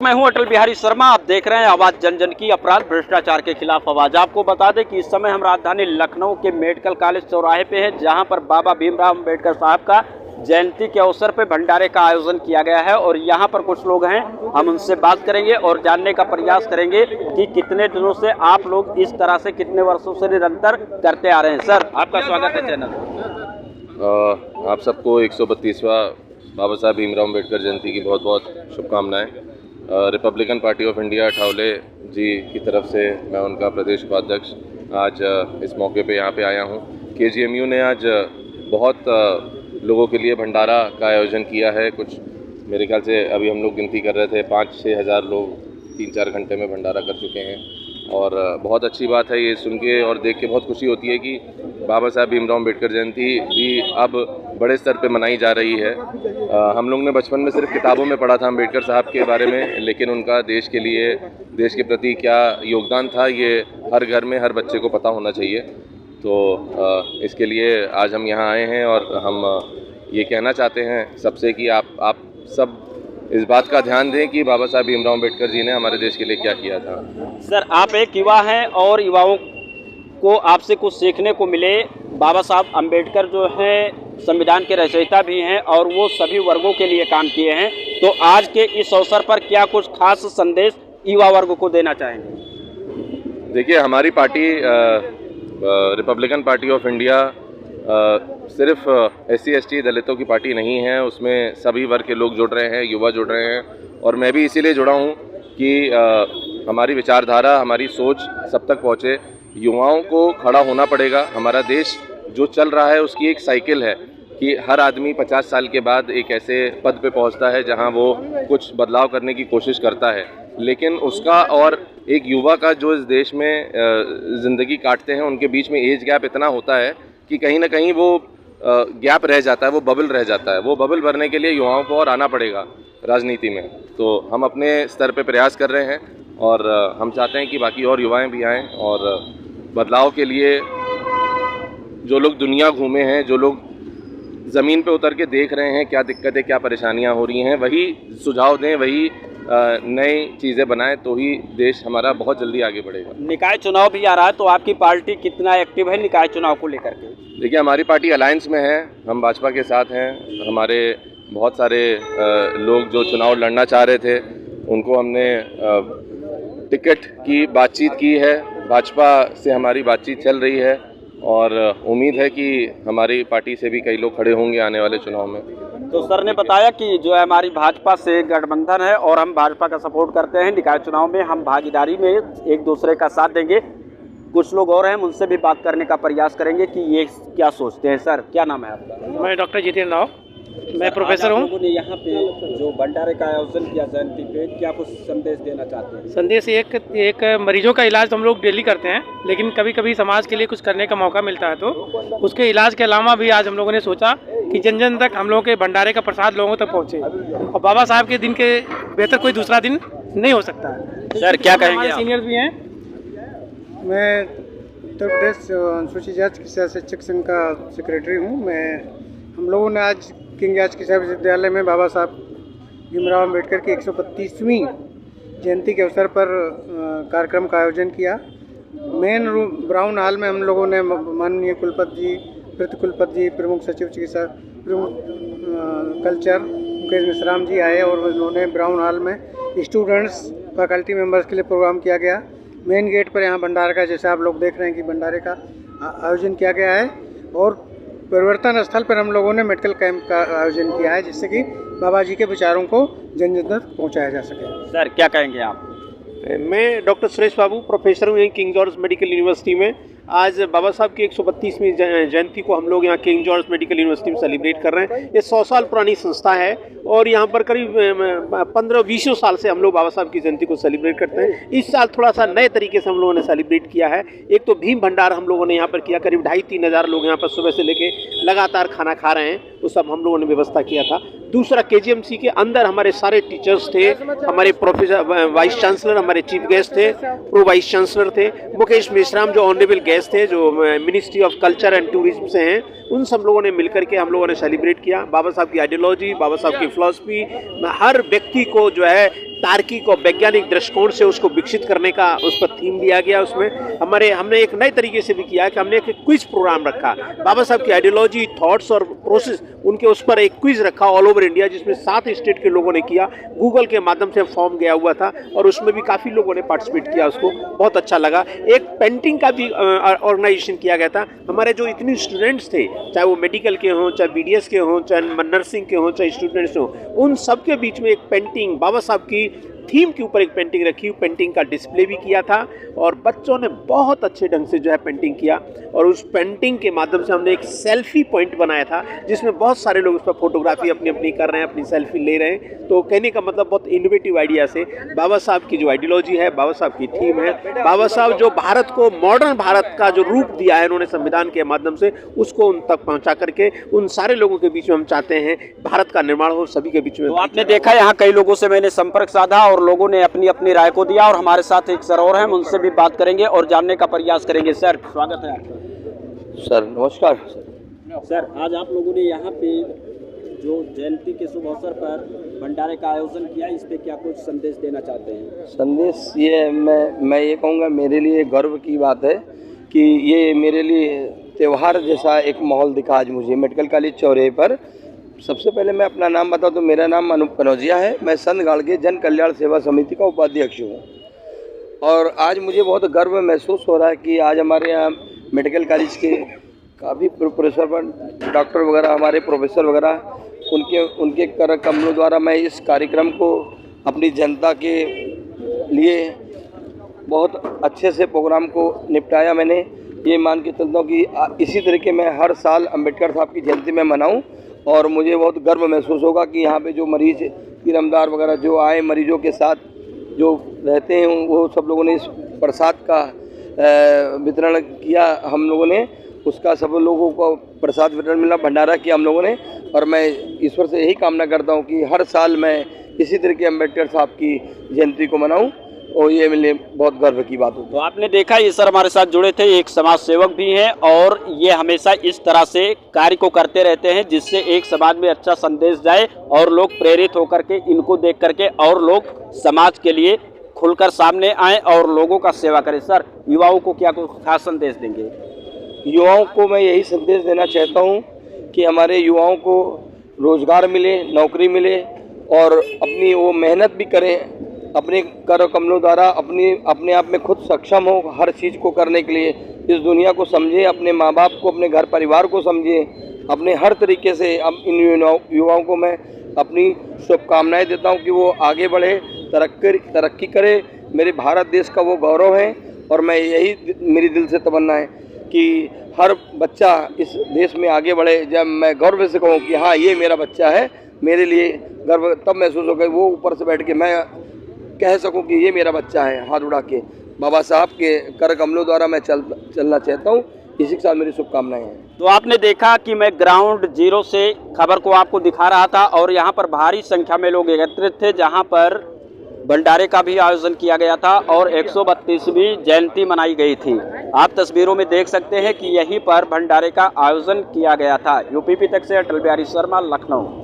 मैं हूं अटल बिहारी शर्मा। आप देख रहे हैं आवाज जन जन की, अपराध भ्रष्टाचार के खिलाफ आवाज। आपको बता दें कि इस समय हम राजधानी लखनऊ के मेडिकल कॉलेज चौराहे पे हैं, जहां पर बाबा भीमराव अम्बेडकर साहब का जयंती के अवसर पे भंडारे का आयोजन किया गया है। और यहां पर कुछ लोग हैं, हम उनसे बात करेंगे और जानने का प्रयास करेंगे कि कितने दिनों से आप लोग इस तरह से, कितने वर्षों से निरंतर करते आ रहे हैं। सर, आपका स्वागत है चैनल। आप सबको 132वां बाबा साहब भीमराव अम्बेडकर जयंती की बहुत बहुत शुभकामनाएं। रिपब्लिकन पार्टी ऑफ इंडिया ठावले जी की तरफ से मैं उनका प्रदेश उपाध्यक्ष आज इस मौके पे यहाँ पे आया हूँ। KGMU ने आज बहुत लोगों के लिए भंडारा का आयोजन किया है। कुछ मेरे ख्याल से अभी हम लोग गिनती कर रहे थे 5-6 हज़ार लोग 3-4 घंटे में भंडारा कर चुके हैं। और बहुत अच्छी बात है ये सुन के और देख के बहुत खुशी होती है कि बाबा साहब भीमराव अम्बेडकर जयंती भी अब बड़े स्तर पे मनाई जा रही है। हम लोग ने बचपन में सिर्फ किताबों में पढ़ा था अम्बेडकर साहब के बारे में, लेकिन उनका देश के लिए, देश के प्रति क्या योगदान था ये हर घर में हर बच्चे को पता होना चाहिए। तो इसके लिए आज हम यहाँ आए हैं और हम ये कहना चाहते हैं सबसे कि आप सब इस बात का ध्यान दें कि बाबा साहब भीमराव अम्बेडकर जी ने हमारे देश के लिए क्या किया था। सर, आप एक युवा हैं और युवाओं को आपसे कुछ सीखने को मिले। बाबा साहब अम्बेडकर जो हैं संविधान के रचयिता भी हैं और वो सभी वर्गों के लिए काम किए हैं। तो आज के इस अवसर पर क्या कुछ खास संदेश युवा वर्ग को देना चाहेंगे? देखिए, हमारी party Republican party of India सिर्फ SC ST दलितों की पार्टी नहीं है, उसमें सभी वर्ग के लोग जुड़ रहे हैं, युवा जुड़ रहे हैं। और मैं भी इसीलिए जुड़ा हूँ कि हमारी विचारधारा, हमारी सोच सब तक पहुँचे। युवाओं को खड़ा होना पड़ेगा। हमारा देश जो चल रहा है उसकी एक साइकिल है कि हर आदमी 50 साल के बाद एक ऐसे पद पे पहुंचता है जहां वो कुछ बदलाव करने की कोशिश करता है, लेकिन उसका और एक युवा का जो इस देश में ज़िंदगी काटते हैं उनके बीच में एज गैप इतना होता है कि कहीं ना कहीं वो गैप रह जाता है, वो बबल रह जाता है। वो बबल भरने के लिए युवाओं को और आना पड़ेगा राजनीति में। तो हम अपने स्तर पे प्रयास कर रहे हैं और हम चाहते हैं कि बाकी और युवाएं भी आएँ और बदलाव के लिए जो लोग दुनिया घूमे हैं, जो लोग ज़मीन पे उतर के देख रहे हैं क्या दिक्कतें, क्या परेशानियां हो रही हैं, वही सुझाव दें, वही नई चीज़ें बनाएं, तो ही देश हमारा बहुत जल्दी आगे बढ़ेगा। निकाय चुनाव भी आ रहा है, तो आपकी पार्टी कितना एक्टिव है निकाय चुनाव को लेकर के? देखिए, हमारी पार्टी अलायंस में है, हम भाजपा के साथ हैं। हमारे बहुत सारे लोग जो चुनाव लड़ना चाह रहे थे उनको हमने टिकट की बातचीत की है। भाजपा से हमारी बातचीत चल रही है और उम्मीद है कि हमारी पार्टी से भी कई लोग खड़े होंगे आने वाले चुनाव में। तो सर ने बताया कि जो है हमारी भाजपा से गठबंधन है और हम भाजपा का सपोर्ट करते हैं। निकाय चुनाव में हम भागीदारी में एक दूसरे का साथ देंगे। कुछ लोग और हैं, उनसे भी बात करने का प्रयास करेंगे कि ये क्या सोचते हैं। सर, क्या नाम है आपका? मैं डॉक्टर जितेंद्र राव, मैं प्रोफेसर हूँ। लोगों ने यहाँ पे जो भंडारे का आयोजन किया जयंती पे, क्या कुछ संदेश देना चाहते हैं? संदेश एक मरीजों का इलाज तो हम लोग डेली करते हैं, लेकिन कभी कभी समाज के लिए कुछ करने का मौका मिलता है तो उसके इलाज के अलावा भी आज हम लोगों ने सोचा कि जन जन तक हम लोगों के भंडारे का प्रसाद लोगों तक पहुँचे। और बाबा साहब के दिन के बेहतर कोई दूसरा दिन नहीं हो सकता है। सर, क्या कहेंगे? सीनियर भी हैं। मैं उत्तर प्रदेश अनुसूचित जाति शिक्षक संघ का सेक्रेटरी हूँ। हम लोगों ने आज किंग जार्ज कृषि विश्वविद्यालय में बाबा साहब भीमराव अम्बेडकर की 135वीं जयंती के अवसर पर कार्यक्रम का आयोजन किया। मेन ब्राउन हॉल में हम लोगों ने माननीय कुलपति जी, प्रति कुलपति जी, प्रमुख सचिव चिकित्सा, प्रमुख कल्चर मुकेश मिश्राम जी आए और उन्होंने ब्राउन हॉल में स्टूडेंट्स, फैकल्टी मेंबर्स के लिए प्रोग्राम किया गया। मेन गेट पर यहाँ भंडारे का, जैसे आप लोग देख रहे हैं कि भंडारे का आयोजन किया गया है। और परिवर्तन स्थल पर हम लोगों ने मेडिकल कैंप का आयोजन किया है, जिससे कि बाबा जी के विचारों को जन जन तक पहुँचाया जा सके। सर, क्या कहेंगे आप? मैं डॉक्टर सुरेश बाबू, प्रोफेसर हूँ यहीं किंग जॉर्ज मेडिकल यूनिवर्सिटी में। आज बाबा साहब की 132वीं जयंती को हम लोग यहाँ किंग जॉर्ज मेडिकल यूनिवर्सिटी में सेलिब्रेट कर रहे हैं। ये 100 साल पुरानी संस्था है और यहाँ पर करीब 15-20 साल से हम लोग बाबा साहब की जयंती को सेलिब्रेट करते हैं। इस साल थोड़ा सा नए तरीके से हम लोगों ने सेलिब्रेट किया है। एक तो भीम भंडार हम लोगों ने यहाँ पर किया, करीब 2,500-3 हज़ार लोग यहाँ पर सुबह से लेके लगातार खाना खा रहे हैं, वो सब हम लोगों ने व्यवस्था किया था। दूसरा, KGMC के अंदर हमारे सारे टीचर्स थे, हमारे प्रोफेसर, वाइस चांसलर, हमारे चीफ गेस्ट थे, प्रो वाइस चांसलर थे, मुकेश मेश्राम जो ऑनरेबल गेस्ट थे, जो ministry of culture and tourism से हैं, उन सब लोगों ने मिलकर के हम लोगों ने सेलिब्रेट किया। बाबा साहब की आइडियोलॉजी, बाबा साहब की फिलॉसफी हर व्यक्ति को जो है तार्किक और वैज्ञानिक दृष्टिकोण से उसको विकसित करने का उस पर थीम दिया गया। उसमें हमने एक नए तरीके से भी किया कि हमने एक क्विज प्रोग्राम रखा, बाबा साहब की आइडियोलॉजी, थॉट्स और प्रोसेस, उनके उस पर एक क्विज रखा ऑल ओवर इंडिया, जिसमें 7 स्टेट के लोगों ने किया। गूगल के माध्यम से फॉर्म गया हुआ था और उसमें भी काफ़ी लोगों ने पार्टिसिपेट किया, उसको बहुत अच्छा लगा। एक पेंटिंग का भी ऑर्गेनाइजेशन किया गया था। हमारे जो इतने स्टूडेंट्स थे, चाहे वो मेडिकल के हों, चाहे BDS के हों, चाहे नर्सिंग के हों, चाहे स्टूडेंट्स हों, उन सब के बीच में एक पेंटिंग, बाबा साहब की थीम के ऊपर एक पेंटिंग रखी, पेंटिंग का डिस्प्ले भी किया था और बच्चों ने बहुत अच्छे ढंग से जो है पेंटिंग किया। और उस पेंटिंग के माध्यम से हमने एक सेल्फी पॉइंट बनाया था, जिसमें बहुत सारे लोग उस पर फोटोग्राफी अपनी अपनी कर रहे हैं, अपनी सेल्फी ले रहे हैं। तो कहने का मतलब बहुत इनोवेटिव आइडिया से बाबा साहब की जो आइडियोलॉजी है, बाबा साहब की थीम है, बाबा साहब जो भारत को, मॉडर्न भारत का जो रूप दिया है उन्होंने संविधान के माध्यम से, उसको उन तक पहुंचा करके उन सारे लोगों के बीच में हम चाहते हैं भारत का निर्माण हो, सभी के बीच में। तो आपने देखा यहाँ कई लोगों से मैंने संपर्क साधा और लोगों ने अपनी अपनी राय को दिया और हमारे साथ एक सर और हैं, उनसे भी बात करेंगे और जानने का प्रयास करेंगे। सर, स्वागत है आपका। सर नमस्कार। सर, आज आप लोगों ने यहाँ पे जो जयंती के शुभ अवसर पर भंडारे का आयोजन किया, इस पे क्या कुछ संदेश देना चाहते हैं? संदेश ये मैं ये कहूँगा, मेरे लिए गर्व की बात है कि ये मेरे लिए त्यौहार जैसा एक माहौल दिखा आज मुझे मेडिकल कॉलेज चौराहे पर। सबसे पहले मैं अपना नाम बताऊं तो मेरा नाम अनूप कनौजिया है। मैं संत गाड़गे जन कल्याण सेवा समिति का उपाध्यक्ष हूँ और आज मुझे बहुत गर्व महसूस हो रहा है कि आज हमारे यहाँ मेडिकल कॉलेज के काफ़ी प्रोफेसर, डॉक्टर वगैरह, हमारे प्रोफेसर वगैरह, उनके कर कमलों द्वारा मैं इस कार्यक्रम को अपनी जनता के लिए बहुत अच्छे से प्रोग्राम को निपटाया। मैंने ये मान के चलता हूँ कि इसी तरीके मैं हर साल अम्बेडकर साहब की जयंती में मनाऊँ और मुझे बहुत गर्व महसूस होगा कि यहाँ पे जो मरीज, तीरमदार वगैरह जो आए, मरीजों के साथ जो रहते हैं, वो सब लोगों ने इस प्रसाद का वितरण किया। हम लोगों ने उसका सब लोगों को प्रसाद वितरण मिला, भंडारा किया हम लोगों ने। और मैं ईश्वर से यही कामना करता हूँ कि हर साल मैं इसी तरीके अम्बेडकर साहब की जयंती को मनाऊँ और ये मेरे लिए बहुत गर्व की बात होगी। तो आपने देखा, ये सर हमारे साथ जुड़े थे, एक समाज सेवक भी हैं और ये हमेशा इस तरह से कार्य को करते रहते हैं जिससे एक समाज में अच्छा संदेश जाए और लोग प्रेरित होकर के इनको देख करके और लोग समाज के लिए खुलकर सामने आए और लोगों का सेवा करें। सर, युवाओं को क्या कुछ खास संदेश देंगे? युवाओं को मैं यही संदेश देना चाहता हूँ कि हमारे युवाओं को रोज़गार मिले, नौकरी मिले और अपनी वो मेहनत भी करें, अपने कर कमलों द्वारा अपने आप में खुद सक्षम हो हर चीज़ को करने के लिए। इस दुनिया को समझें, अपने माँ बाप को, अपने घर परिवार को समझें, अपने हर तरीके से। अब इन युवाओं को मैं अपनी शुभकामनाएं देता हूं कि वो आगे बढ़े, तरक्की करे। मेरे भारत देश का वो गौरव है और मैं यही मेरी दिल से तमन्ना है कि हर बच्चा इस देश में आगे बढ़े। जब मैं गर्व से कहूँ कि हाँ ये मेरा बच्चा है, मेरे लिए गर्व तब महसूस होगा वो ऊपर से बैठ के मैं कह सकूं कि ये मेरा बच्चा है। हाथ उड़ा के बाबा साहब के कर कमलों द्वारा मैं चलना चाहता हूं। इसी के साथ मेरी शुभकामनाएं हैं। तो आपने देखा कि मैं ग्राउंड जीरो से खबर को आपको दिखा रहा था और यहाँ पर भारी संख्या में लोग एकत्रित थे, जहाँ पर भंडारे का भी आयोजन किया गया था और 132वीं जयंती मनाई गई थी। आप तस्वीरों में देख सकते हैं कि यहीं पर भंडारे का आयोजन किया गया था। यूपीपी तक से अटल बिहारी शर्मा, लखनऊ।